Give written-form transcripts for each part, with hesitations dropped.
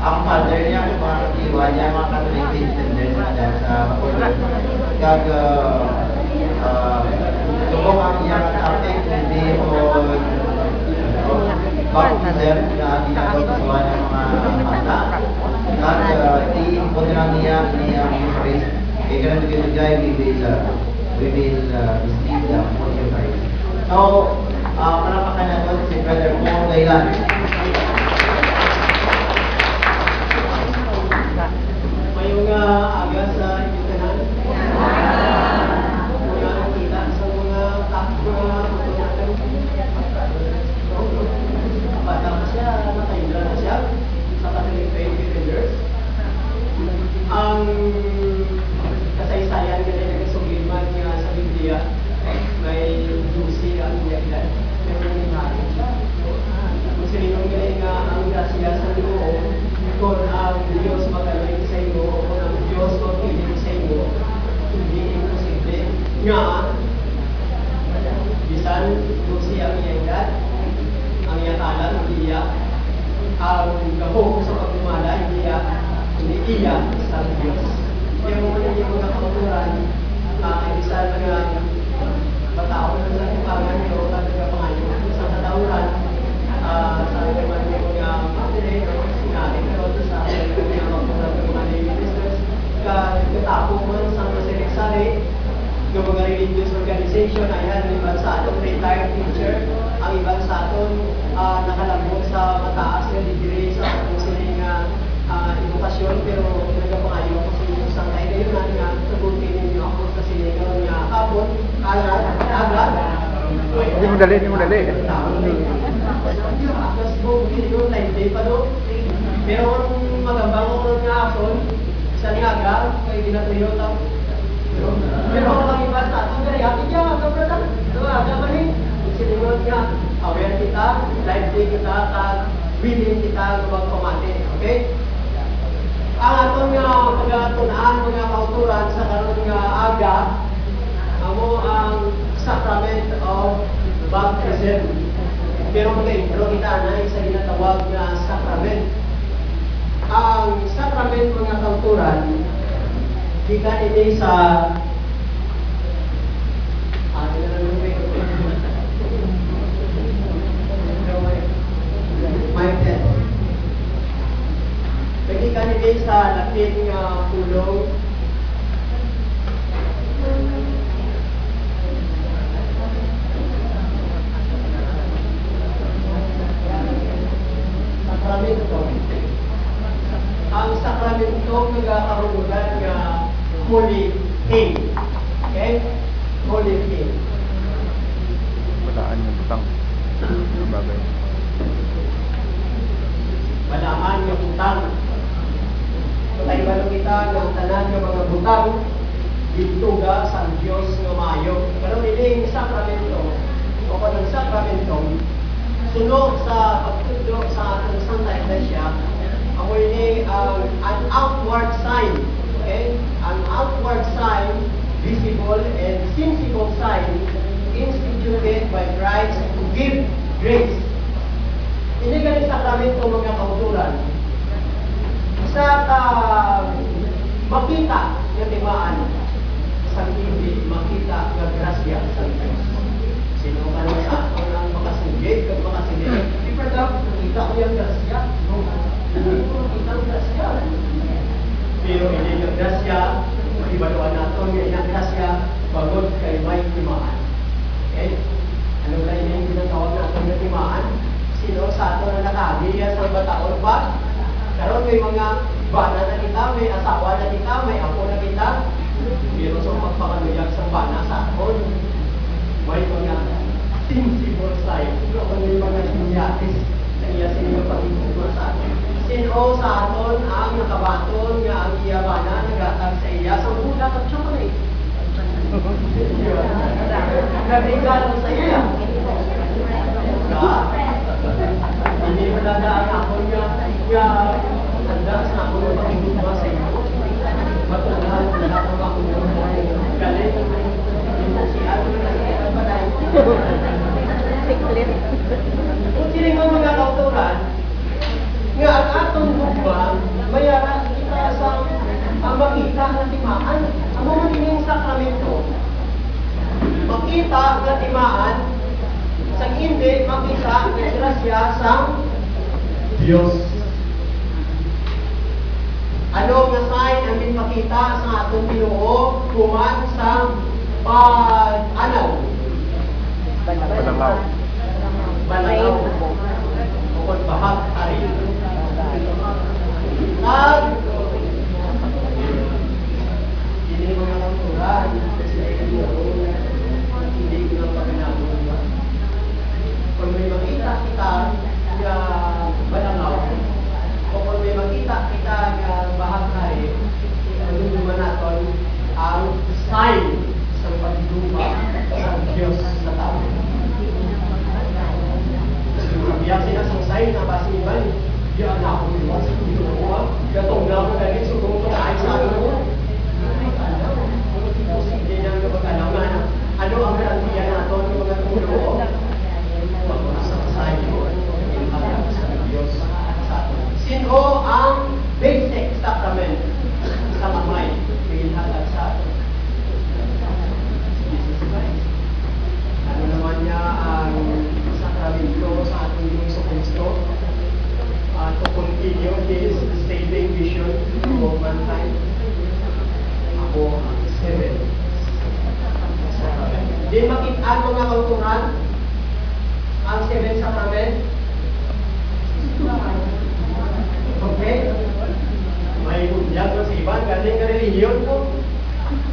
ang father niya, mga katiwa niya, mga Catholic defenders na sa Bacolod. Kag subong ang iyang topic hindi o baptism na ginagawa ng mga mata. Kag po nila niya Eucharist. Kaya ganun dito guys, we will receive the Holy Eucharist. So, palapakan na doon si Brother Paul Gaylan. Mayong aga sa inyong mga nakita sa mga photo natin. Bata pa siya, nakaindra na siya sa Catholic Faith Defenders. Ang kasaysayan nila na kasugiman niya sa Biblia may juicy ang iyagilan. Pero nangyari siya. Kung sininong galing nga ang grasya sa loob, kung ang Diyos magaling sa iyo, o kung ang Diyos magpiling sa iyo, hindi imposible. Nga, bisan juicy ang iyagilan, ang iyatalan, hindi iya, ang gahong sa pagmumala, hindi iya sa Diyos. Kaya mo na yung mga kauturan, bisan mga batao na sa kumpangan niyo o tagapangayo sa katauran, sa naman yung mga mabili o sinali, pero sa mga magpunan ng mga daily business, katapo man sa mga sari-sari, ng mga religious organization, ayan, ang iban sa atong retired teacher, ang iban sa atong nakalabot sa mataas na degree sa atong siling edukasyon, pero nagapangayo ko sa inyo sa tayo ngayon nga sagutin ninyo ako sa siling nga kapon, agad. Hindi mo dali. Tapos po, hindi ko live pa do. Pero kung magabang ko nga ako, sa ngaga, kay ginatuyo tao. Pero ang iba sa atin, kaya atin niya, magkabrata. Aga ba rin? Siningon nga, aware kita, live day kita, willing kita magpamati. Okay? Ang atong pagkatunaan, mga kauturan sa karon nga aga, amo ang Sacrament of Baptism. Pero mag-intro kita na isa ginatawag na Sacrament. Ang Sacrament, mga kauturan, gikan ini sa gikan ini sa lapit nga pulong sakramento. Ang sakramento nagkakaroon nga Holy Thing. Okay? Holy Thing. Balaan yung butang. Ang bagay. Balaan yung butang. Patay ba kita ng tanan ng mga butang dituga sa Diyos ng mayo. Pero ini sakramento o kung ang sakramento sunod sa pagtudlo sa atong Santa Iglesia, ako ini an outward sign. Okay? An outward sign, visible and sensible sign instituted by Christ to give grace. Ini ganit sakramento, mga kauturan. Sa makita ng timaan sa hindi makita ng grasya sa Diyos. Sino ka na sa ato ang makasinggit kag makasinggit? Di pa daw, nakita ko yung grasya. Hindi ko nakita ang grasya. Pero hindi yung grasya, maibaluan nato yung grasya, bagod kay may timaan. Okay? Ano na yung ginatawag natin ng timaan? Sino sa ato na nakagaya sa bataon ba? Karon may mga bana na kita, may asawa na kita, may apo na kita. Pero sa pagpakaluyag sa bana sa aton, may mga sensible side. Pero may mga sinyatis na iya sinyo pag-ibig sa aton. Sino sa aton ang nakabaton nga ang iya bana nagatag sa iya sa budak at chocolate. Nagregalo sa iya. Hindi mo nadaan ako nga tanda sa ako ng pag-ibig sa iyo. Matulahan na ako makulong galing yung si Ano na sa patay. Kung sining mga kauturan, nga ang atong bugma makita nga timaan, sang hindi makita nga grasya sang Dios. Ano nga sign ang makita sa atong Ginoo human sa pag-anaw? Panalaw. Balalaw. Bukod bahag ari. At hindi mga kanturan kasi hindi ko lang pagkanabuhan. Kung may makita kita nga balalaw, o kung may makita kita nga bahag ari, ano naman natin ang sign sa pagduma sa Diyos sa tao. Biyak sila sa sign na basiban, biyak na ako nila sa Ginoo. Gatong na ako galing sa tungtong ay sa ano. Hindi na nga magkalaman. Ano ang garantiya natin ng mga Ginoo? Sa sign mo, inahayag sa Diyos sa atin. Sino ang basic sacrament sa mamay na inahayag sa atin? Jesus Christ. Ano naman niya ang sakramento sa ating Diyos sa Kristo? To continue His saving mission of mankind. Ako ang 7 sacrament. Di makita mga kauturan ang 7 sacrament. Okay? May bunyag ng sa iban, galing ka relihiyon ko.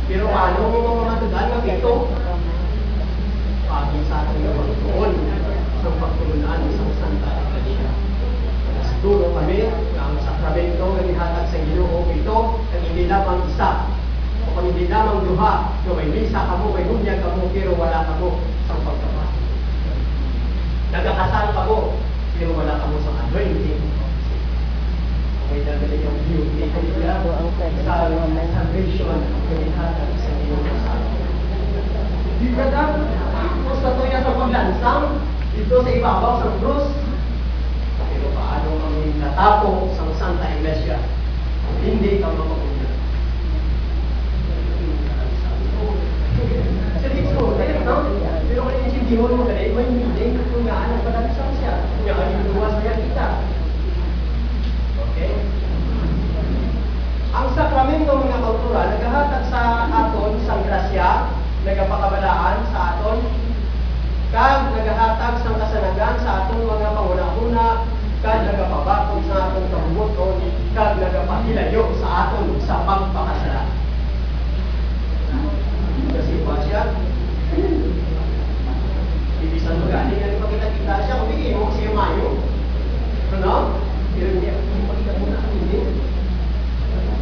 Pero ano mo mga matudan ng ito? Pagi sa ating naman doon sa pagtulunan sa Santa Iglesia. Duro kami ang sakramento ng ihatag sa Ginoo ito ang hindi lamang isa o kung hindi lamang duha no may misa kamo, may bunyag kamo pero wala kamo sa pagkapatid. Nagkakasal kamo pero wala kamo sa anointing. May dagdag yung beauty nila sa salvation ng ihatag sa Ginoo sa atin. Di ba daw? Kung sa tuya sa paglansang dito sa ibabaw sa krus, pero paano kami natapo sa Santa Iglesia kung hindi ka mamakunan? Sa dito, no? Pero kung isindihan mo kaya, may meaning kung naanak pa natin sa siya. Kung yung luwas niya kita. Okay? Ang sakramento mga kauturan, naghahatag sa aton sa grasya, nagapakabalaan sa aton, kag nagahatag sa kasanagan sa atong mga panguna-una, kag nagapabatong sa atong kabubuton, kag nagapahilayo sa aton sa pagpakasala. Kasi pa siya, ibisan mo galing yan pagkita-kita siya, kung bigay mo siya mayo. Ano? Pero hindi pakita mo na hindi.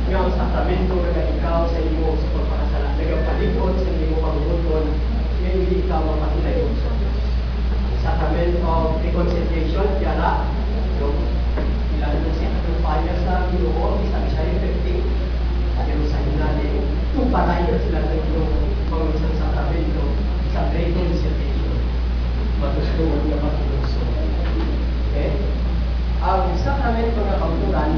Nga ang sakramento na ikaw sa iyo sa pagpakasala, nagapalikod sa iyo kabubuton, ngayon hindi ikaw mapahilayo sa Sacrament of Reconciliation, yara, ilan ng sacrifice sa Ginoo, isang siya yung 15, pero sa natin, tuparay na sila ng Ginoo, pang isang sakramento sa reconciliation, matustuhan na matulungso. Okay? Ang sakramento ng kauturan,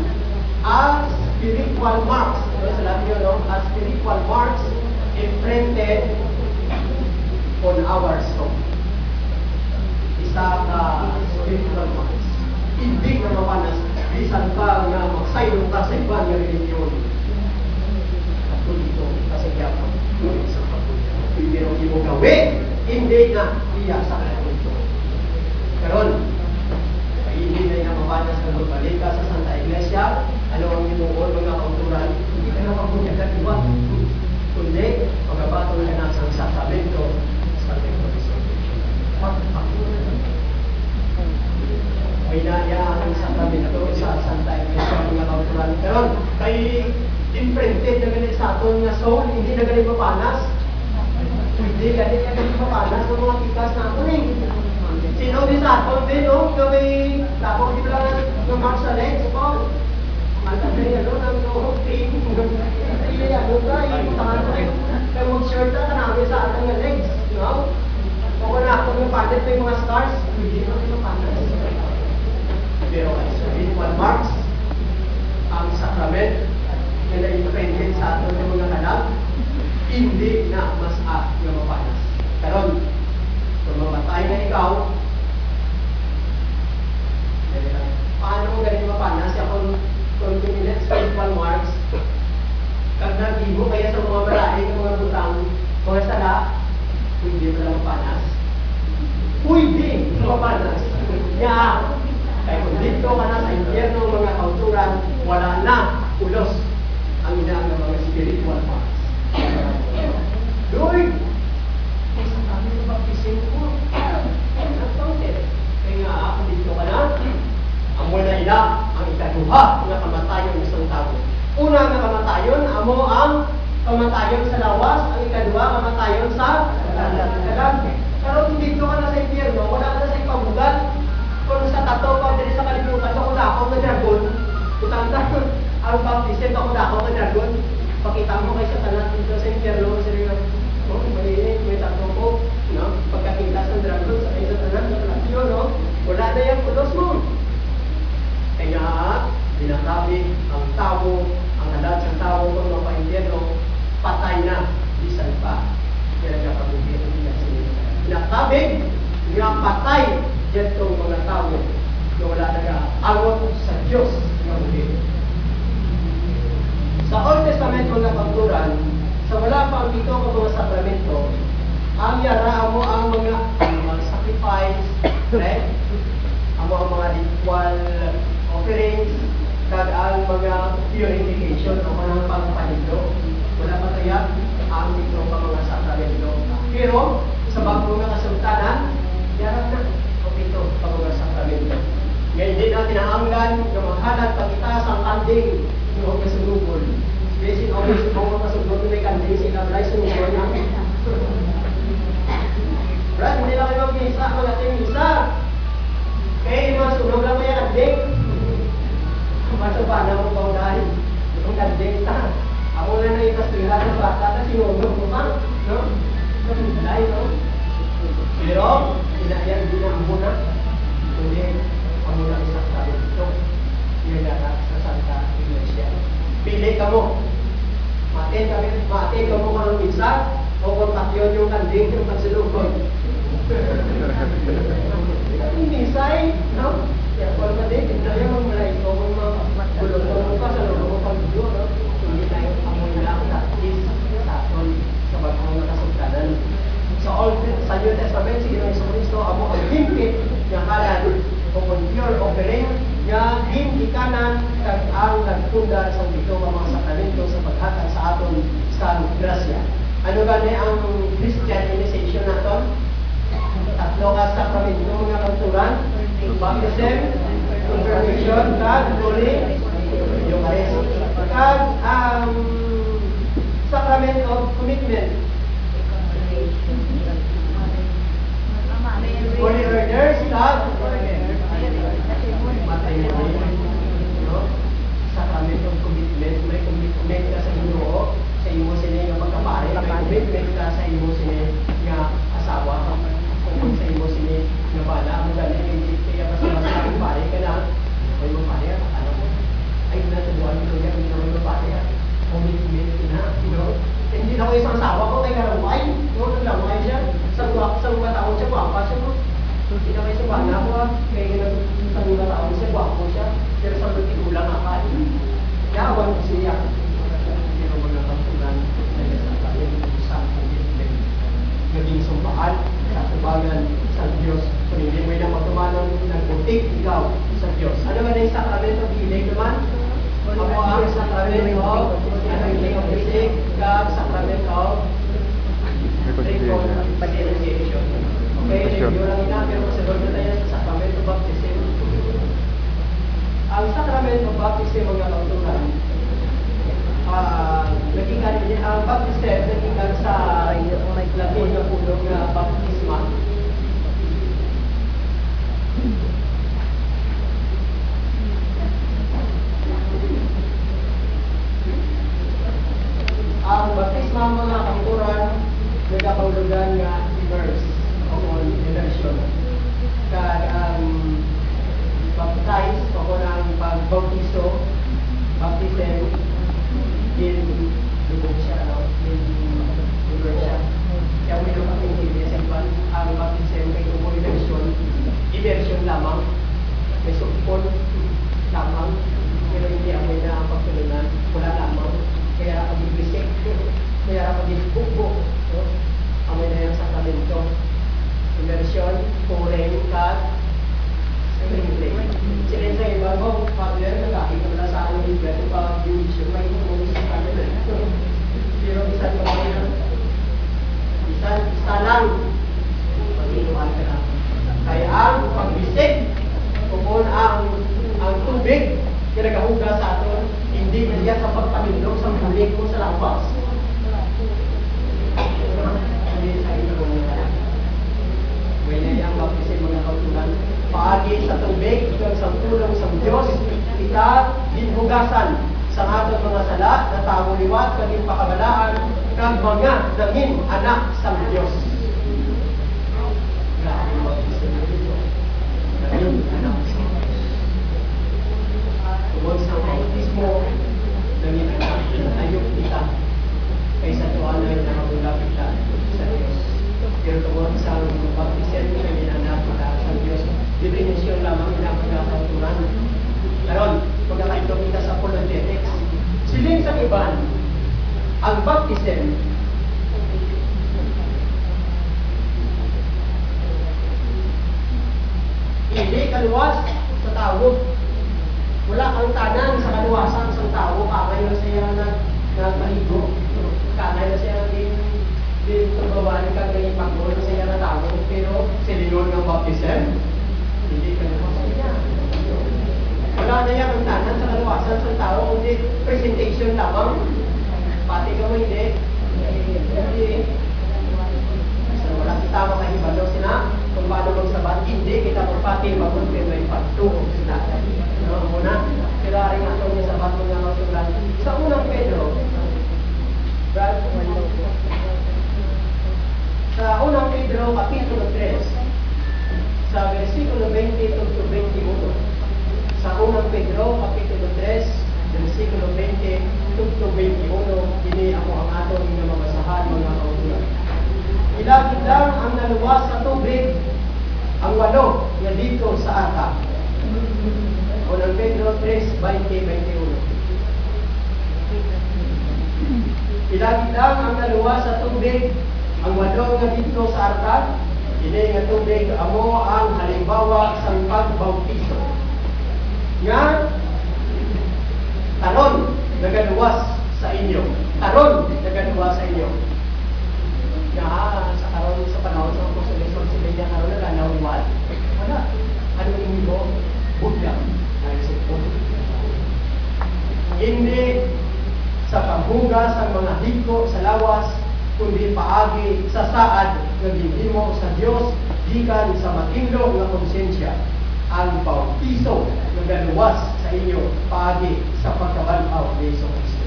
as spiritual marks, sa lahat nyo, no? As spiritual marks imprinted on our soul. Isa ka spiritual marks. Hindi na mapanas, bisan pa nga magsaylo ka sa ibang nga religion. At dito, kasi kaya pa, sa pagpunta. Pero hindi mo gawin, hindi na iya sa kanya. Karon, hindi na yung mapanas na magbalik ka sa Santa Iglesia, ano ang inuon mga kauturan, hindi ka na magbunyagan iba. Kundi, pagkabatong ka na sa sakramento sa reconciliation. May naya ang sakramento sa Santa Iglesia mga kauturan. Pero kay imprinted na ganit sa aton nga soul, hindi na ganit mapanas. Hindi ganit na ganit mapanas ng mga tikas na aton eh. Sino din sa aton din, no? Kami, tapos di ba ng March sa legs po? Ang tabi, ano, ng team. Hindi, ano ka, ipuntahan ko kayo. Kaya mag-shirt ka namin sa ating nga legs, no? O kung na ako ng padet may mga stars, hindi na rin mapanas. Pero ay spiritual marks, ang sakrament na na-imprinted sa atin ng mga anak, hindi na mas na mapanas. Karon, kung mamatay na ikaw, paano mo ganito mapanas? Kung minutes spiritual marks, kag nag-ibo kaya sa mga malaking, mga butang, mga sala, pwede mo lang mapanas. Pwede mapanas. Kaya, kung dito ka na sa impyerno mga kauturan, wala na ulos ang inaang ng mga spiritual marks. Lord, isa kami sa baptism ko. Kaya nga, kung dito ka na, ang wala ila, ang ikaduha na kamatayon ng isang tao. Una na kamatayon, amo ang kamatayon sa lawas, ang ikaduha, kamatayon sa dagat. Pero kung dito ka na sa impyerno, wala ka na sa ipabugat. Kung sa tato pa, dili sa kalibutan, ako na ako na dragon. Kutang ang baptism, ako na ako na dragon. Pakita mo kay Satanas dito sa impyerno, kasi maliit, may tato ko, no? Pagkakita sa dragon, sa kay Satanas, na no? Wala na yung ulos mo. Kaya, binakabig ang tao, ang alat sa tao kung mapaimpyerno, patay na, bisan pa. Kaya nagkakabugin ang binakabig, nga patay, dyan itong mga tao na wala nag-aawat sa Diyos na muli. Sa Old Testament mga pagturan, sa wala pang dito ang mga sakramento, ang yara mo ang mga sacrifice, right? Ang mga ritual offerings, kag ang mga purification o mga pagpanido. Wala pa kaya ang dito ang mga sakramento. Pero sa bagong mga kasultanan, yara na ito ang mga sakramento. Ngayon din natin naanggan na mahalat pagitaas ang kanding ng kasunugol. Basic always mga kasunugol may kanding sila balay sunugol na. Brad, hindi lang kayo mag-misa, mag-ating misa. Kaya yung mga sunog lang may kanding. Masubana mo pa dahil yung kanding ta. Ako na na ikastuhan ng bata na sinunod mo pa. No? Dahil, no? Pero, inayan din ang muna. Kundi, ang muna isang sabi dito. Yung lahat sa Santa Iglesia. Pili ka mo. Mati ka mo ka ng misa. O kontakyon yung kanding yung pagsilukod. Yung misa eh. No? Kaya kung ka din, hindi tayo mamulay ko. Kung magulong mo pa sa loob mo pag-video. No? Hindi tayo amoy lang. At least, sa aton, sa bagong nakasultanan. Sa New Testament, si Ginoong Jesucristo, amo ang himpit nga kalan o pure offering nga himikanan kag ang nagpundar sa dito ang mga sakramento sa paghatag sa aton sa grasya. Ano gani ang Christian initiation naton? Tatlo ka sakramento mga kanturan, baptism, confirmation, kag holy Eucharist. Kag ang sacrament of commitment. Holy orders, kag sacrament of commitment, may commitment ka sa Ginoo, sa imo sini nga pagkapare, may commitment ka sa imo sini nga asawa, kung sa imo sini nga bala, mo galing yung kaya basta pare ka na, o yung pare, ano mo, ay natubuan ko yan, hindi naman yung pare, commitment na, hindi na ko isang asawa ko, kay karaway, naglamay siya, sa mga taon siya, guwapa siya, hindi na kayo sa bana ko, kaya sa mga taon siya, guwapo siya, pero sa mga tigulang akal, yawan ko siya. Pero mga kapatulan, isang commitment, naging sumpaan, sa tubagan sa Diyos, kung hindi mo na magtumanong nagputik ikaw sa Diyos. Ano ba na yung sakramento of healing naman? Ako ang sakramento of healing of the sick, kag sakramento of reconciliation. Okay, yung lang ina, pero masunod na tayo sa sakramento of baptism. Ang sakramento of baptism, mga kauturan, ang baptism, naging sa Latin na punong baptisma. Ang baptisma, mga kauturan, nagkakaulugan nga immerse o immersion. Kaya ang baptize o ang pagbautiso, baptism, din lubog siya, no? Din lubog siya. Kaya may lumaking hindi siya Pwede pa yung issue, may kung sa kanila. Pero isa lang, pag-iwan ka na. Kaya ang pagbisig, kung ang tubig, kinagahuga sa aton, hindi niya sa pagpamindog sa bulig mo sa labas. Hindi sa inyo kung yung baptism mga kautulan. Paagi sa tubig, ikaw sa tulong sa Diyos, kita dinhugasan sa aton mga sala, na tao liwat, kaging pakabalaan, kag mga dangin anak sa Diyos. Grabe yung baptism mo dito. Dangin anak sa Diyos. Tungkol sa baptismo, dangin anak, ayok kita, kaysa tuwan ay nakabula kita sa Diyos. Pero tungkol sa baptism, dangin anak kita sa Diyos, definisyon lamang na pagkakauturan. Karon, pagkakaito kita sa apologetics, siling sa iban, ang baptism, hindi kaluwas sa tao. Wala kang tanan sa kaluwasan sa tao, kamay na siya nagmaligo. Kamay na siya din turbabaan kang nangipagod na siya na tao. Pero silingon ng baptism, hindi kaluwas niya. Wala na yan ang tanan sa kaluwasan sa tao, kundi presentation lamang. Pati ka mo hindi. Wala kita makahibalo sila kung paano magsabat. Hindi kita magpati magod pero may pagtuog sila. Muna, kaya rin ato niya sabat mo nga masulat. Sa unang Pedro, Kapitulo 3, sa versikulo 20 to 21. Sa unang Pedro, Kapitulo 3, versikulo 20 to 21, ini ako ang aton nga mamasahan mga kautulan. Ilagid lang ang naluwas sa tubig, ang walo nga dito sa ata. Unang Pedro 3, 20-21. Ilagid lang ang naluwas sa tubig, ang walo nga dito sa arta. Ini nga tubig amo ang halimbawa sa pagbautiso. Nga taron nagaluwas sa inyo. Taron nagaluwas sa inyo. Nga sa karon sa panahon sa apostol sila niya karon naganawan. Wala. Ano yung mo? Buddha. Hindi sa paghugas ang mga hiko sa lawas, kundi paagi sa saad nga gihimo sa Dios gikan sa matinlo nga konsensya, ang bautiso nga galuwas sa inyo paagi sa pagkabanhaw ni Jesucristo.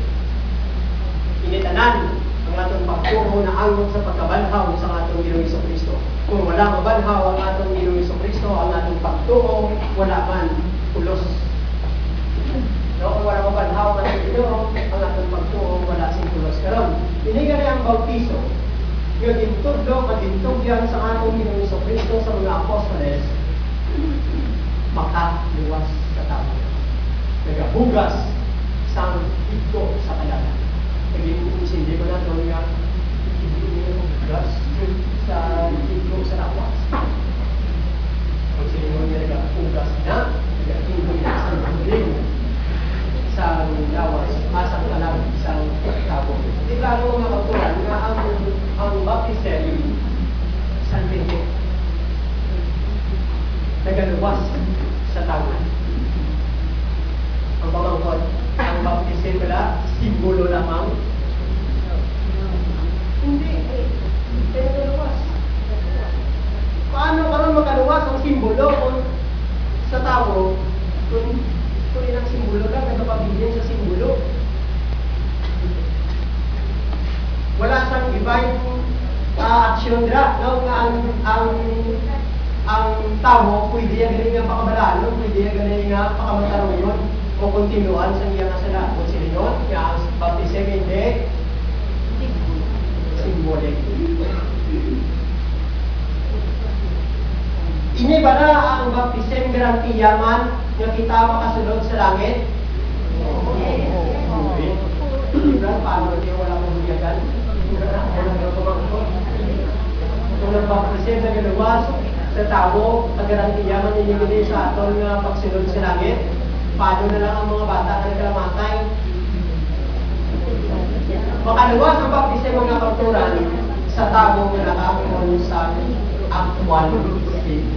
Initanan ang atong pagtuo na angon sa pagkabanhaw sa atong Ginoong Jesucristo. Kung wala mabanhaw ang atong Ginoong Jesucristo, ang atong pagtuo wala man pulos. No, kung wala mabanhaw ang atong Ginoo, ang atong pagtuo wala sing pulos. Karon, inigali ang bautiso, yung intudlo, magintugyan sa atong Ginoong Jesucristo sa mga apostoles, makaluwas sa tao. Nagabugas sa hito sa kalalan. Hindi ko na ito nga bugas sa hito sa lawas. Kung sino niya nagabugas na, nagabugas na sa buling sa lawas, masang kalang isang tao. Di klaro mga kautulan nga ang baptism santinti nagaluwas sa tao. Ang pamangkot, ang baptism pala, simbolo lamang. Hindi. Nagaluwas. Paano karon magaluwas ang simbolo kung sa tao, kung ilang simbolo lang, nagpapabigyan sa simbolo. Wala siyang divine action dra, no? Ang tao, pwede yung galing nga pakabalaan, pwede yung galing nga pakamataro yun, o kontinuan sa niya nga sala. Kung sila yun, kaya ang baptism hindi, symbolic. Ini ba na ang baptism garantiyaman nga kita makasunod sa langit? Paano niya wala mong huyagan? Kung nagbaptism na galuwas sa tao, ang garantiyaman ninyo sa aton nga pagsunod sa langit? Paano na lang ang mga bata na nagkamatay? Makalawas ang baptismo ng kauturan sa tao na nakakuha sa actual state.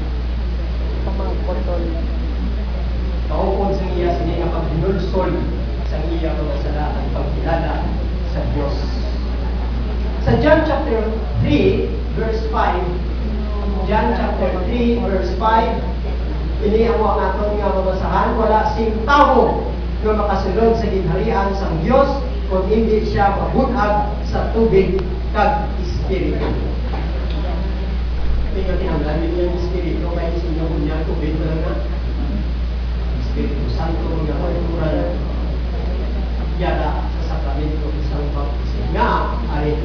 Kaupod sa iya sini nga pagdinulsol sa iya mga sala ang pagkilala sa Diyos. Sa John chapter 3 verse 5, John chapter 3 verse 5, ini ang mga aton nga mabasahan, wala sing tawo nga makasulod sa ginharian sa Diyos kung hindi siya mabunag sa tubig kag espiritu. Hindi nga tinanggalin niya yung espiritu kaya isinyong niya tubig talaga. Espiritu Santo nga kultural yara sa sakramento isang baptismo nga ari.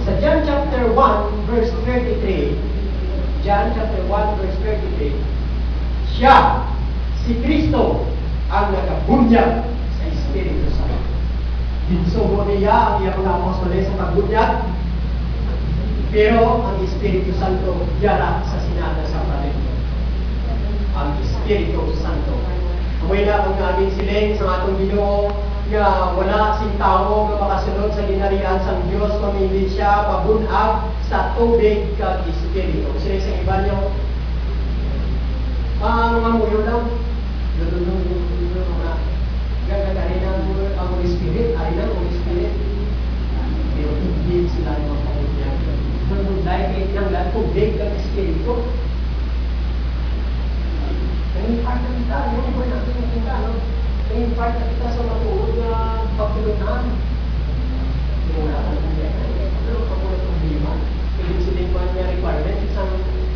Sa John chapter 1 verse 33, John chapter 1 verse 33, siya, si Kristo, ang nagabunyag sa Espiritu Santo. Ginsugo niya ang iyang mga apostoles sa pagbunyag, pero ang Espiritu Santo yara sa sinada sa sakramento. Ang Espiritu Santo. Amoy na ang aming siling sa atong Ginoo nga wala sing tawo nga makasunod sa ginharian sang Dios kung hindi siya pabunag sa tubig kag espiritu. Sila sa iba niyo mga muyo lang lululong mga gagawin ang Holy Spirit, ay lang Holy Spirit, pero hindi sila yung pagbunyag. Dahil kayo ng tubig kag espiritu. Nag-impart na kita, yung iba natin yung kita, no? Nag-impart na kita sa matuod na pagtulunan. Hindi mo na alam niya. Pero kung wala problema, pwede siling man niya requirement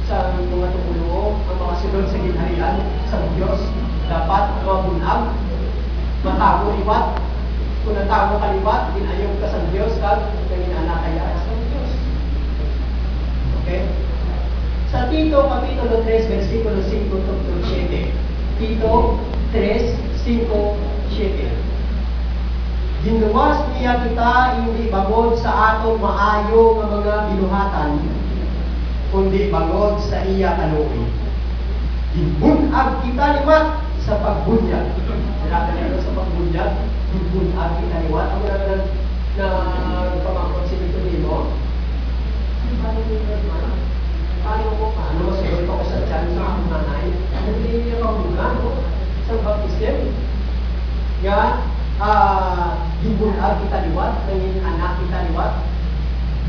sa mga tumulo, ang mga sunod sa ginharian sa Diyos, dapat mabunag, matago liwat. Kung natago ka liwat, ginayong ka sa Diyos, kag nanginana kaya sa Diyos. Okay? Sa Tito, Kapitulo 3, versikulo 5 to 7. Tito 3, 5, 7. Ginuwas niya kita hindi bagod sa atong maayo nga mga binuhatan, kundi bagod sa iya kaluoy. Gimbunag kita liwat sa pagbunyag. Sinabi nito sa pagbunyag, gimbunag kita liwat. Ako na pamangkot si Nicolino. Paano masunod ako sa tiyan sa aking nanay? Hindi niya pahungan, no? Sa baptism. Nga, gimbunag kita liwat, nanging anak kita liwat,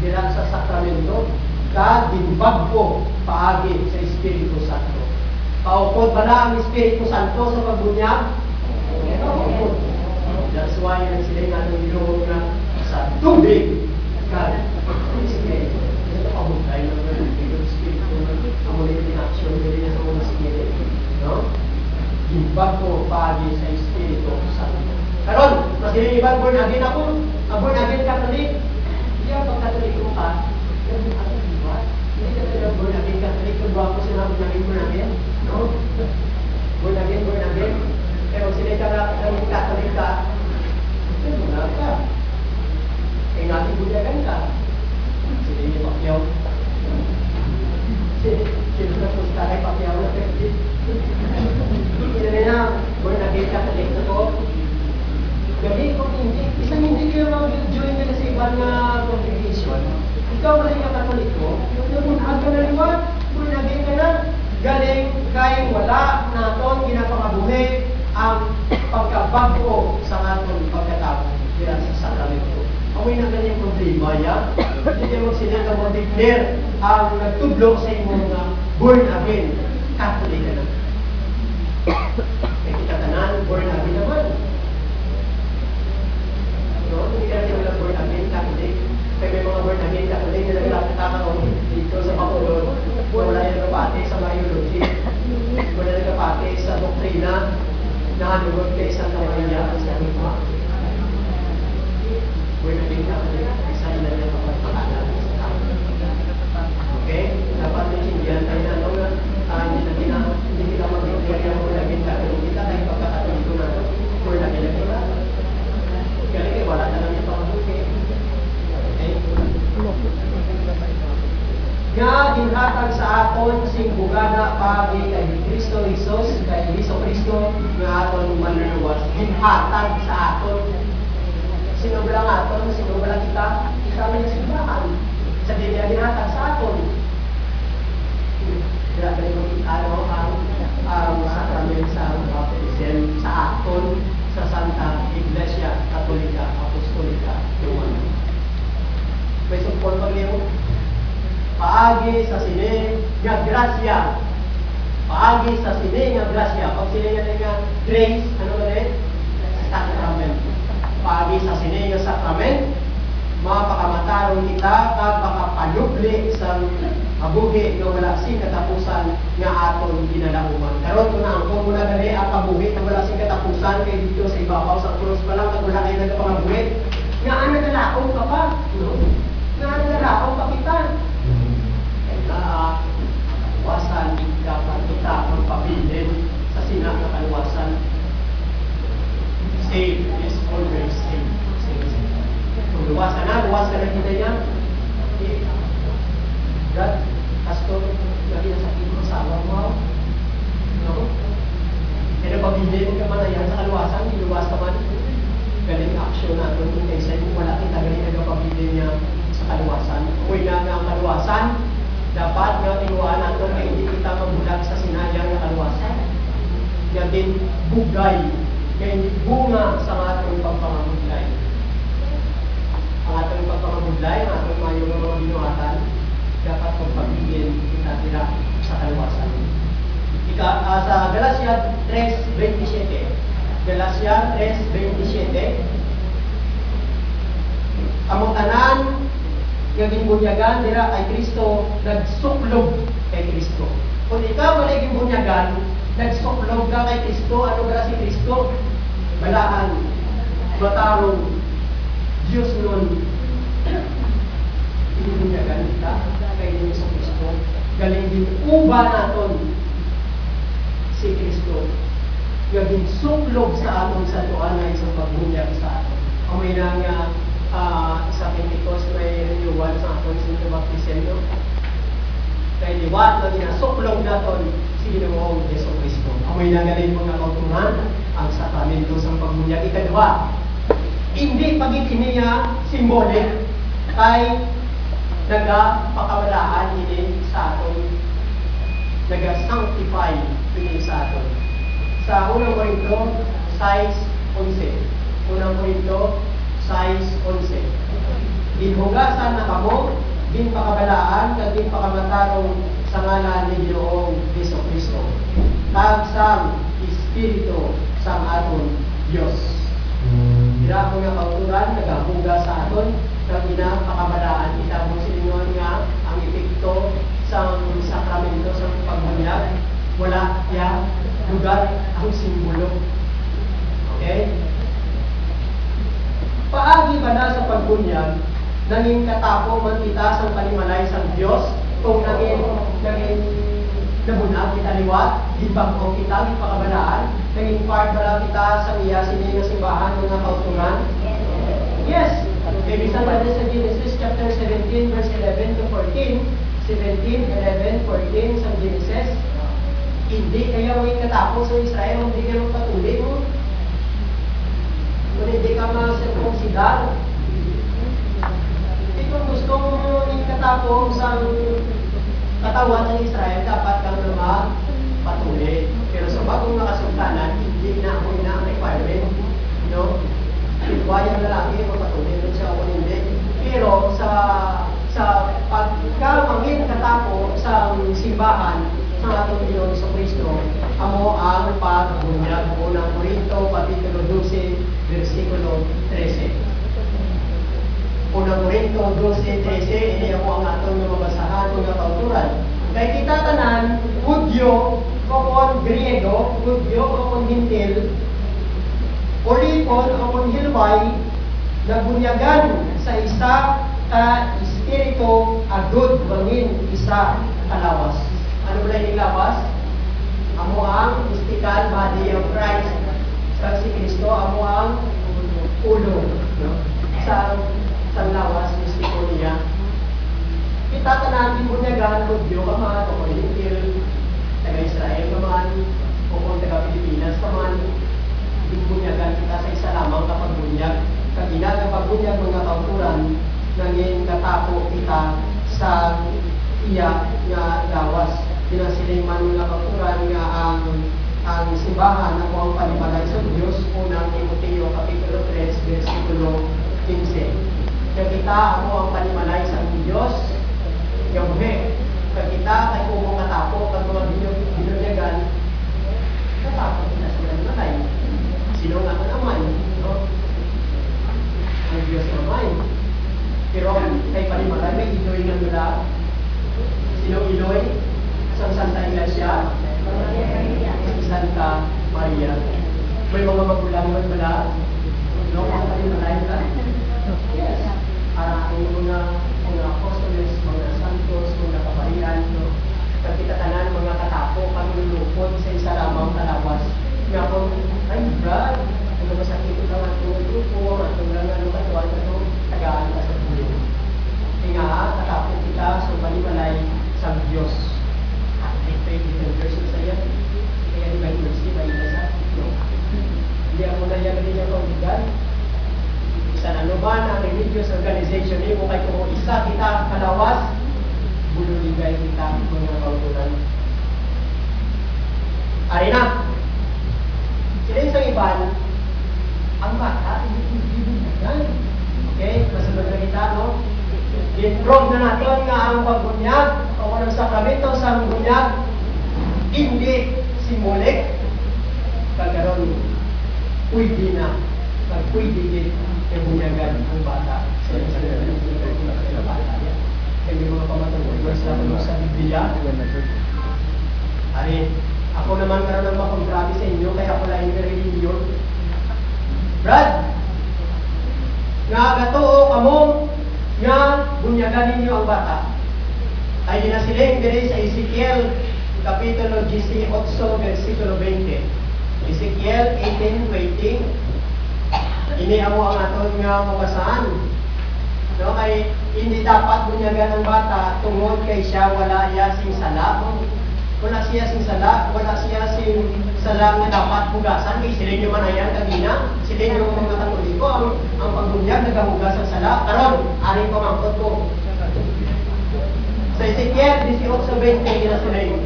bilang sa sakramento, ka dinbag ko paagi sa Espiritu Santo. Paupod ba na ang Espiritu Santo sa pagbunyag? Paupod. That's why sila nga nang iluhog na sa tubig ka Espiritu. Ito pabugay ng Espiritu ang ulit in action din sa mga Spirit. No? Dinbag ko paagi sa Espiritu Santo. Karon, mas ginibag born again ako, born again Catholic. Hindi ang pag-Catholic mo ka, hindi ka talaga born again Catholic, kung ba ako sila born again, no? Born again. Pero sila ka ng Catholic ka, hindi mo na ka. Kaya natin bunyagan ka. Sila yung Pacquiao. Sila na po sa kay Pacquiao na pwede. Sila na, born again Catholic na po. Gabi kung hindi, isang hindi kayo mag-join nila sa ibang congregation. Ikaw ba rin ang Katoliko? Namunag ka na liwat, punagin ka na, galing kayong wala naton ginapakabuhi ang pagkabago sa aton pagkatao diyan sa sakramento. Amoy na kanyang problema yan. Hindi kayo magsilang na mag-declare ang nagtudlong sa imong born again Catholic ka na. Kaya kita tanan, born again naman. No? Hindi ka natin walang born again Catholic. Kaya may mga born again Catholic na nagkakataon dito sa Bacolod. Wala yung nagkapate sa biology. Wala nagkapate sa doktrina na hanunod kay Santa Maria at sa Rima. Born again Catholic, isa nila niya kapagpakalan sa tao. Okay? Dapat naintindihan tayo na hindi natin aton sing bugana paagi kay Kristo Jesus, kay Hesus Kristo nga aton manluwas ginhatag sa aton. Sino lang aton, sino lang kita, kami ng simbahan. Sa dinya ginhatag sa aton. Grabe mo ano ang sakrament sa baptism sa aton sa Santa Iglesia Katolika Apostolika Romana. May support pa niyo. Paagi sa sine nga grasya. Paagi sa sine nga grasya. Pag sine nga grace, ano ba rin? Sacrament. Paagi sa sine nga sacrament, mapakamataro kita kag makapanubli sa abuhi nga wala sing katapusan nga aton ginalahuman. Karon ko na ang muna gali ang pabuhi nga wala sing katapusan kay dito sa ibabaw sa krus pa lang kag wala kay nagapangabuhi. Nga ano nagalaom ka pa? No? Nga ano nagalaom pa kita? Kaluwasan dapat kita magpabilin sa sina nga kaluwasan. Save is always save. Kung luwas ka na kita niya. God, pastor, lagi na sakit mo sa awa mo. No? Kaya pabilin ka man na yan sa kaluwasan, iluwas ka man. Galing action natin kung kaysa kung wala kita galing nagpabilin niya sa kaluwasan. Uy na nga ang kaluwasan, dapat nga tinuan natin na hindi kita mabulag sa sinayang na kaluwasan. Kaya din bugay, kaya hindi bunga sa atong pagpapamudlay. Ang atong pagpapamudlay, ang atong mayong mga binuhatan, dapat magpapigil kita tira sa kaluwasan. Sa Galacia 3:27, Galacia 3:27, among tanan nga ginbunyagan dira kay Kristo, nagsuklog kay Kristo. Kung ikaw wala ginbunyagan, nagsuklog ka kay Kristo, ano ba si Kristo? Balaan, matarong, Diyos nun. Ginbunyagan kita kay Hesus Kristo. Galing din uba naton si Kristo. Gaging suklog sa aton sa tuanay sa pagbunyag sa aton. Kamay na nga sa Pentecost may renewal sa aton sa baptism, no? Kaya liwat na ginasuklog naton si Ginoong Hesus Kristo. Kamay na galing mga kautunan ang sakramento sa pagbunyag. Ikadua, hindi pagiti niya symbolic kay nagapakawalaan ini sa aton, naga-sanctify ini sa aton. Sa unang Korinto 6:11. Unang Korinto 6:11. Ginhugasan na kamo, ginpakabalaan, kag ginpakamatarong sa ngalan ni Ginoong Hesus Kristo. Kag sang Espiritu sang aton Dios. Dira ko nga kauturan, nagahuga sa aton, kag ginapakabalaan kita mo silingon nga ang epekto sa sakramento sa pagbunyag, wala ya lugar ang simbolo. Okay? Paagi ba na sa pagbunyag, naging katapong man kita sa panimalay sa Diyos, kung naging nabunag kita liwat, gibangko kita, gipakabalaan, naging part ba kita sa iya sini nga simbahan mga kauturan? Yes! Ibisan natin sa Genesis chapter 17 verse 11 to 14, 17, 11, 14 sa Genesis. Hindi kaya mo katapos sa Israel, hindi kayo patuloy mo. Kung hindi ka ma-circumcidar, kung gusto mo katapos sa katawan ng Israel, dapat kang naman patuloy. Pero sa bagong nakasultanan, hindi na ako na ang requirement. No? Wayang lalaki, mapatuloy doon siya o hindi. Pero sa pagkamangin katapos sa simbahan, sa atong Ginoong Kristo, amo ang pagbunyag. Unang Korinto, kapitulo 12, versikulo 13. Unang Korinto 12:13, ini ako ang atong mabasahan mga kauturan. Kay kita tanan, Hudyo, o kon Griego, Hudyo, o kon Hintil, Oripon, o kon Hilway, nabunyagan sa isa ka Espiritu agud bangin isa kalawas. Ano ba yung lawas? Amo ang mystical body of Christ. Sa si Kristo, amo ang ulo. No? Sa lawas, mistiko niya. Kita tanan bunyagan Hudyo ka man, o Korintil, taga-Israel ka man, o kung taga-Pilipinas ka man, bunyagan kita sa isa lamang kapag bunyag. Kagina kapag bunyag mga kauturan, nangin katapo kita sa iya nga gawas. Pinasiling man mga kauturan nga ang simbahan na po ang panimalay sa Diyos, unang Timoteo Kapitulo 3, versikulo 15. Kagita ako ang panimalay sa Diyos, gabuhe. Kagita kay kumong katapo, kag mga binunyagan, katapo kita sa panimalay. Sino nga ka naman? No? Ang Diyos naman. Pero kay panimalay, may Iloy nga nila. Sino Iloy? Sa Santa Iglesia? Santa Maria. May mga magulang man bala? No? Mga panimalay nila? Yes. Yung mga apostoles, mga santos, mga kaparian, no? Pagkitatanan, mga katapo, panglulupot sa isa lamang kalawas. Nga po, ay, Brad, ano masakit ito lang ang grupo, at kung lang ano katuan ka ito, tagaan ka sa tuloy. Kaya nga, katapo kita, so panimalay sa Diyos. Ito yung different version sa yan. Kaya di ba yung mercy, ba yung nasa? No? Hindi ako na yan, hindi niya kauligan. Isa na naman ang religious organization niyo, kung kayo isa kita kalawas, bululigay kita mga kautulan. Ari na! Sila yung isang iban, ang bata, hindi binunyagan. Okay? Masunod na kita, no? I-prove na natin nga ang pagbunyag o ang sakramento sa bunyag, hindi simbolik, kagaroon, pwede na, pwede din ibunyagan ang bata. Sa bata yan. Kaya may mga pamatuloy sa Biblia. Ari, ako naman karoon ng makontrabi sa inyo, kaya ako lang yung religion. Brad, nga gatoo kamo, nga bunyagan ninyo ang bata. Ay dinasiling diri sa Ezekiel, Kapitulo 18, versikulo 20. Ezekiel 18:20. Ini amo ang aton nga mabasahan. No, kay hindi dapat bunyagan ang bata tungod kay siya wala iya sing sala. Wala siya sing sala, wala siya sing sala nga dapat hugasan kay sila nyo man ayan kagina, sila nyo mga Katoliko ang pagbunyag nagahugas ang sala. Karon, aring pamangkot ko. Sa Ezekiel 18:20 ginasiling,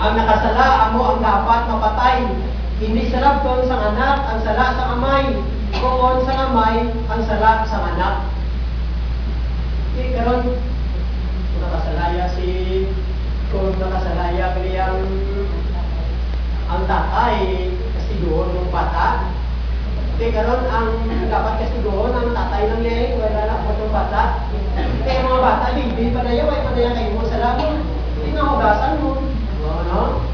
ang nakasala amo ang dapat mapatay. Hindi salabton sa anak ang sala sa amay, kung sa amay ang sala sa anak. Okay, karon nakasalaya kung nakasalaya kaya ang tatay kastiguhon ng bata. Okay, karon ang dapat kastiguhon ang tatay ng liyay, wala na po ng bata. Kaya mga bata, hindi pa na yaw, ay pa na yan kayo mo sa lamon. Hindi nga hugasan mo. Ano?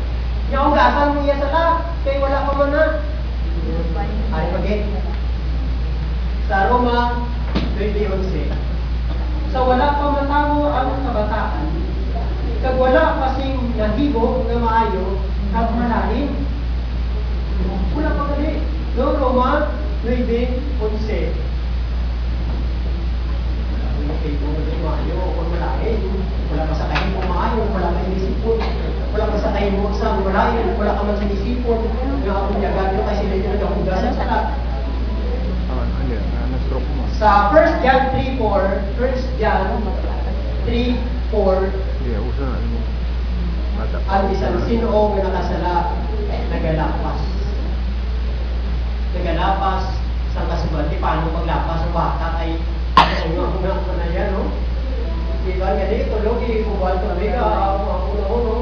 Yung hugasan mo iya sala, kaya wala pa man na. Ay, pagit. Sa Roma 20:11. Sa wala pa matamo ang kabataan, kag wala kasing nahibo nga maayo, kag malalim. Wala pa gali. No, Roma 9:11. Okay, kung maayo, kung malalim, wala pa sa kain mo maayo, wala pa inisipon, wala pa sa kain mo sa malalim, wala ka man sa inisipon, nga kapunyagan nyo kasi hindi nyo naghugasan sa lahat. Sa 1 John 3:4, 1 John 3:4, ang isang sino nga nakasala, nagalapas. Nagalapas sa kasubati, paano paglapas ng bata ay ano na yan, no? Diba, ganito, tulog, ibubuhan ko, amiga, ako na uno.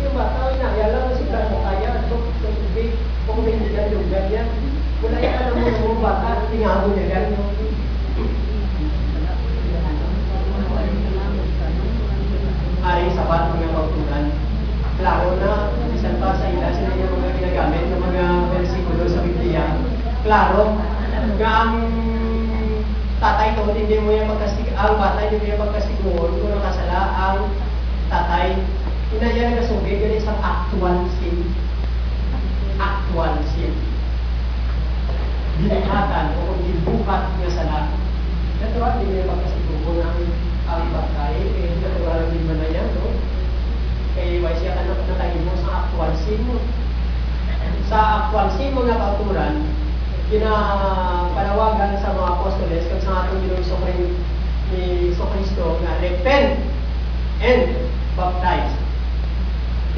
Yung bata, inayala na sila sa kaya, so, tubig, kung hindi na yung ganyan. Wala yan, alam mo, yung bata, tingaho niya ganyan. Ari, sabat, mga kautunan. Klaro na, isan pa sa ila, sila yung mga ginagamit ng mga versikulo sa Biblia. Klaro, nga ang tatay ko, hindi mo yung ang bata, hindi mo yung pagkastiguhon, kung nakasala ang tatay, inaya na kasugay, ganun isang actual sin. Actual sin. Binihatan o dibukat nga sala. Ito, hindi mo yung pagkastiguhon ang batay, eh, natural din man na yan, no? Kaya why siya ka nakahimo sa actual sin mo. Sa actual sin mo nga kauturan, pinapanawagan sa mga apostoles kung sa atong Ginoong ni Kristo nga repent and baptize.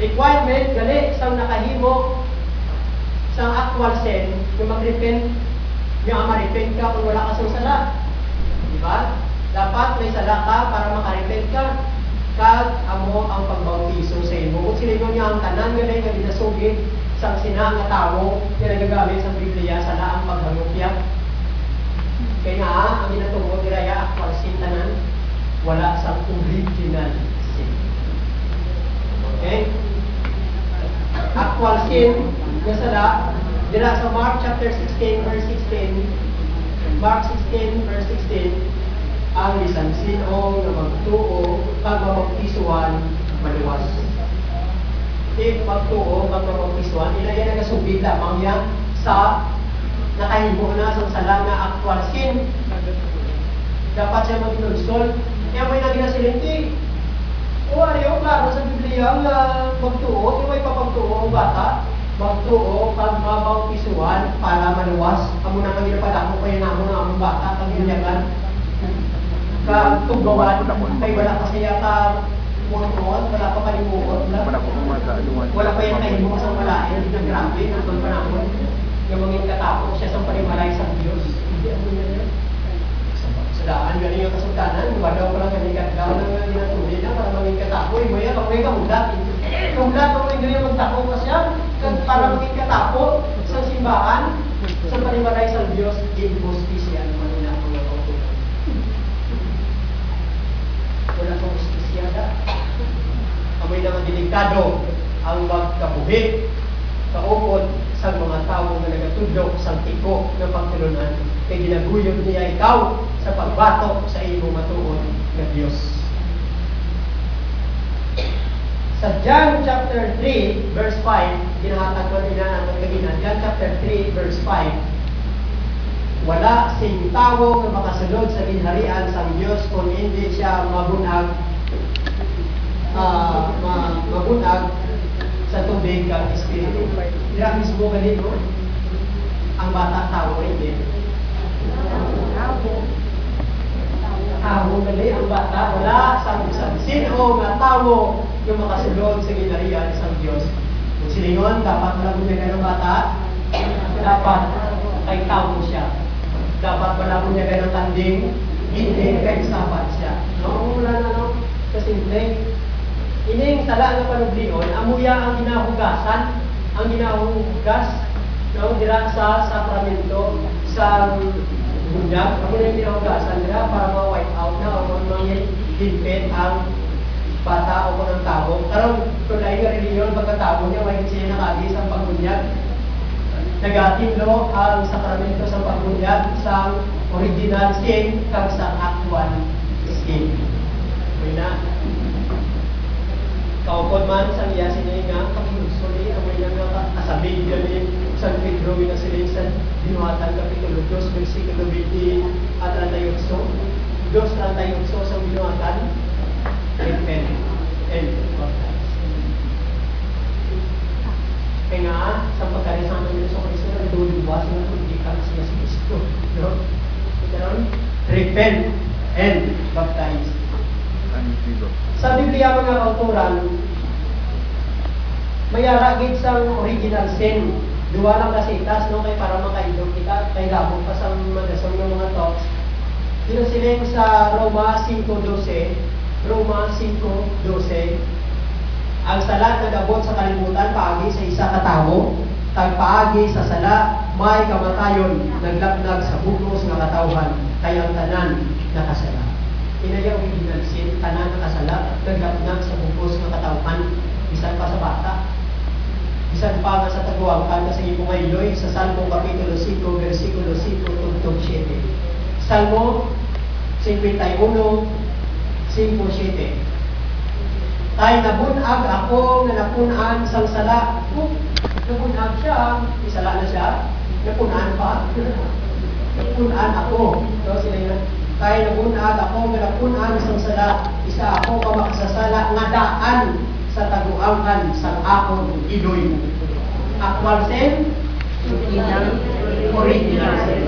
Requirement gali sa nakahimo sa actual sin nga mag-repent, nga ma-repent ka kung wala ka sa sala. Di ba? Dapat may sala ka para makarepent ka. Kag amo ang pagbautiso sa imo. Kung sila niya ang tanan gali nga ginasugid sa sina nga tawo nga nagagamit sa Biblia sala ang paghangopya. Kaya nga, ang ginatungkol nilaya actual sin tanan, wala sa original sin. Okay? Actual sin nga sala, dira sa Mark chapter 16 verse 16, Mark 16 verse 16, ang bisan sino nga magtuo kag mabaptisuan maluwas. If magtuo kag mabaptisuan, ila yan nagasubig lamang yan sa nakahimo na sa sala nga actual sin. Dapat siya mag-install. Kaya may naging nasilinti. O ariyo, klaro sa Biblia nga magtuo, may papagtuo ang bata, magtuo kag mabaptisuan para maluwas. Amo na nga ginapadako pa yun amo na among bata kag ginyagan. Tugbawan, kay wala pa siya ka muot, wala pa kalimuot na. Wala pa yung kahimo sa malain, hindi na grabe, nandun pa naman. Yung mangin katapos siya sa panimalay sa Diyos. Hindi ano yan. Sa daan, galing yung kasultanan, wala ko lang kanigat daw na ginatuli na para mangin katapos. Iba yan, okay ka mulat. Mulat, okay ganyan magtako pa siya. Para mangin katapos sa simbahan, sa panimalay sa Diyos, injustice yan. Wala kong istisyada. Amoy naman delikado ang magkabuhi, kaupod sa mga tao na nagatudlok sa tiko ng pagtulunan kay ginaguyod niya ikaw sa pagbatok sa iyong matuon na Diyos. Sa John chapter 3 verse 5, ginahatag ko rin na natin kagina, John chapter 3 verse 5, wala sing tawo nga makasulod sa ginharian sa Diyos kung hindi siya mabunag mabunag sa tubig kang espiritu. Dira mismo ganito ang bata tawo hindi. Tawo gali ang bata wala sa sino nga tawo nga makasulod sa ginharian sa Diyos. Kung silingon dapat malagot niya ng bata, dapat kay tawo siya. Dapat wala mo niya ganang tanding, hindi kahit sapat siya. No? Wala na, no? Kasimple. Ining sala nga panublion, amuya ang ginahugasan, ang ginahugas, no? Dira sa sakramento, sa bunyag, ako na yung ginahugasan dira para ma-wipe out na o ma-hilpit ang bata o ng tao. Karon kung lain nga reliyon, pagkatao niya, may siya nakagis ang pagbunyag. Nagatinlo ang sakramento sa pagbunyag sa original sin kag sa actual sin. May na. Kaupod man sa iya sinay nga pag-iusuli ang may nga kasabing galing San Pedro na sila sa Binuhatan Kapitulo 2 versikulo 20 at 38. 2:38 sa Binuhatan. Repent and baptize. Kaya nga, sa pagkarisan ng Diyos o Kristo, nagduduwas ng pagkikang siya sa Kristo. No? Repent and baptize. Sa Biblia mga kauturan, may aragid sa original sin. Duwa lang kasitas, no? Kaya para makaidog kita, kay labong pa sa madasong ng mga talks. Dito siling sa Roma 5:12, Roma 5:12, ang sala nagabot sa kalimutan paagi sa isa ka tawo, tag paagi sa sala may kamatayon naglapnag sa bugos nga katawhan kay ang tanan nakasala. Inayaw original sin, tanan nakasala naglapnag sa bugos nga katawhan bisan pa sa bata. Bisan pa nga sa taguangkan sa imong Iloy sa Salmo kapitulo 5 versikulo 5 tungtong 7. Salmo 51 5:7. Tay nabunag ako nga napunan sang sala. Nabunag siya, isala na siya. Napunan pa. Napunan ako. So sila yun. Kaya nagunag ako nga napunan isang sala, isa ako ka makasasala nga daan sa taguangkan sa akong iloy. Actual sin, original sin.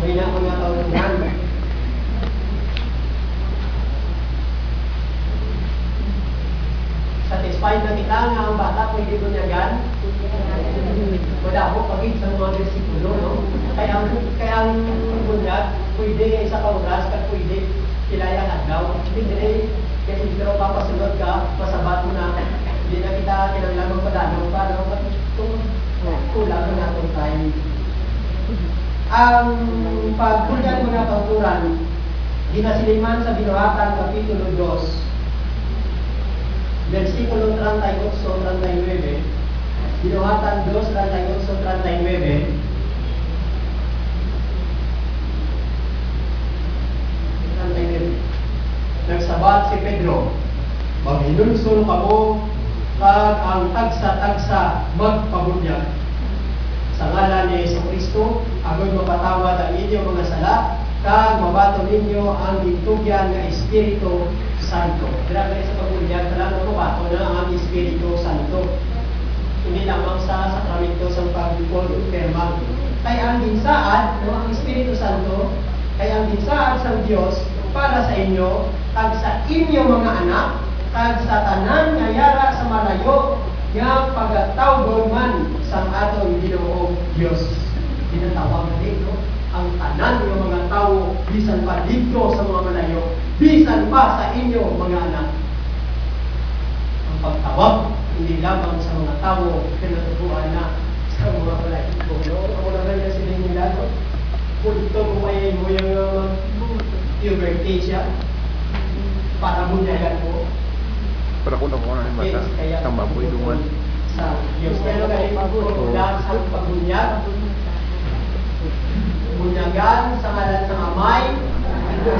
May na mga kautuhan. Satisfied na kita nga ang bata pwede bunyagan. Madamo pagig sa mga versikulo, no? Kaya ang bunyag, pwede sa kauras, kaya pwede kilayang adlaw. Hindi, kasi pero papasunod ka, masabat mo na, hindi na kita kinanglan magpadano pa, no? Kung kulang na itong time. Ang pagbunyag mo na kauturan, ginasiliman sa Binuhatan, Kapitulo 2, versikulo 38-39, Binuhatan 2:38-39. Nagsabat si Pedro, maghinunson kamo kag ang tagsa-tagsa magpabunyag sa ngalan ni Jesucristo, agad mapatawad ang inyong mga sala, kag mabato ninyo ang gitugyan nga Espiritu Santo. Grabe sa pabunyag, kailangan mabato na ang Espiritu Santo. Hindi lamang sa sakramento sa pag-confirma. Kaya ang ginsaad, ang Espiritu Santo, kaya ang ginsaad sa Diyos para sa inyo, kag sa inyong mga anak, kag sa tanan nga yara sa malayo, nga pagatawgon man sa atong Ginoong Diyos. Tinatawag na dito, ang tanan ng mga tao, bisan pa dito sa mga malayo, bisan pa sa inyong mga anak. Ang pagtawag, hindi lamang sa mga tao, pinatubuan na sa mga malayo. No? Ako na rin kasi nila, no? Punto mo ay mo yung puberty siya, para bunyagan mo. Pero kung ako na mata, ang baboy duman. Sa Diyos. Pero ganit pagbunyag sa pagbunyag, bunyagan sa ngalan sa Amay,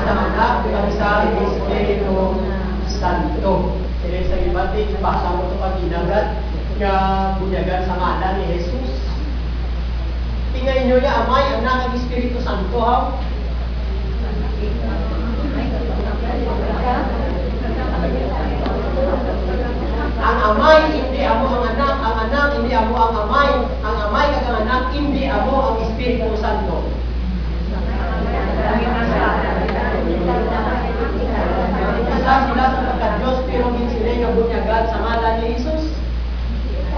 sa Anak, at sa Espiritu Santo. Sila sa ibati, basa mo ito pag-inagat, nga bunyagan sa ngalan ni Jesus. Tingnan nyo niya, Amay, Anak, at Espiritu Santo, ha? Ang amay, hindi amo ang anak, hindi amo ang amay kag ang anak, hindi amo ang Espiritu Santo. Isa sila sa pagka-Diyos, pero sila nga bunyagan sa ngalan ni Jesus.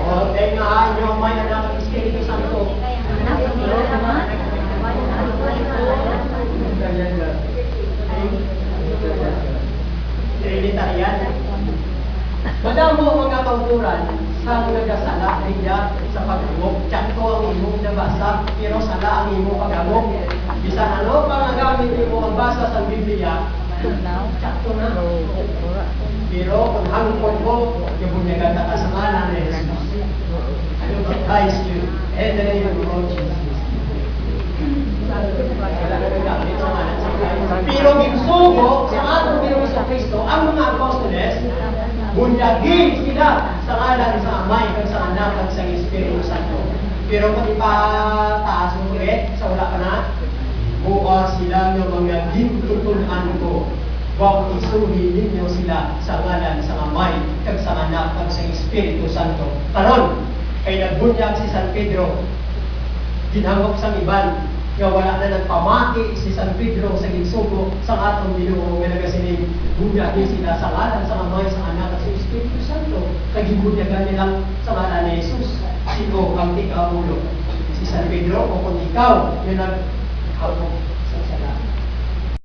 O, dahil nga inyo amay, anak, ang Espiritu Santo. Trinitarian. Madamo mga kauturan sa nagasala niya sa paggamok. Tiyakto ang imong nabasa, pero sala ang imong paggamok. Bisan ano pa nga gamit mo ang basa sa Biblia, tiyakto na. Pero kung hangpon mo, ibunyagan ka sa ngalan ni Jesus. I will baptize you in the name of the Lord Jesus. Pero gisugo sa atong Panginoon sa Kristo ang mga apostoles, bunyagin sila sa ngalan sa Amay, kag sa Anak, kag sa Espiritu Santo. Pero kung ipataas mo ulit, sa wala ka na, bukas sila ng mga gintutunan ko. Huwag isuhin ninyo sila sa ngalan sa Amay, kag sa Anak, kag sa Espiritu Santo. Karon, kay nagbunyag si San Pedro, ginhangop sa iban, nga wala na nagpamati si San Pedro sa ginsugo sa atong Ginoo nga nagasinig bunyagin sila sa ngalan sa Amay, sa Anak at sa Espiritu Santo. Kagibunyagan nilang sa ngalan ni Jesus. Sino ang ikaw ulo? Si San Pedro o kung ikaw yung naghalong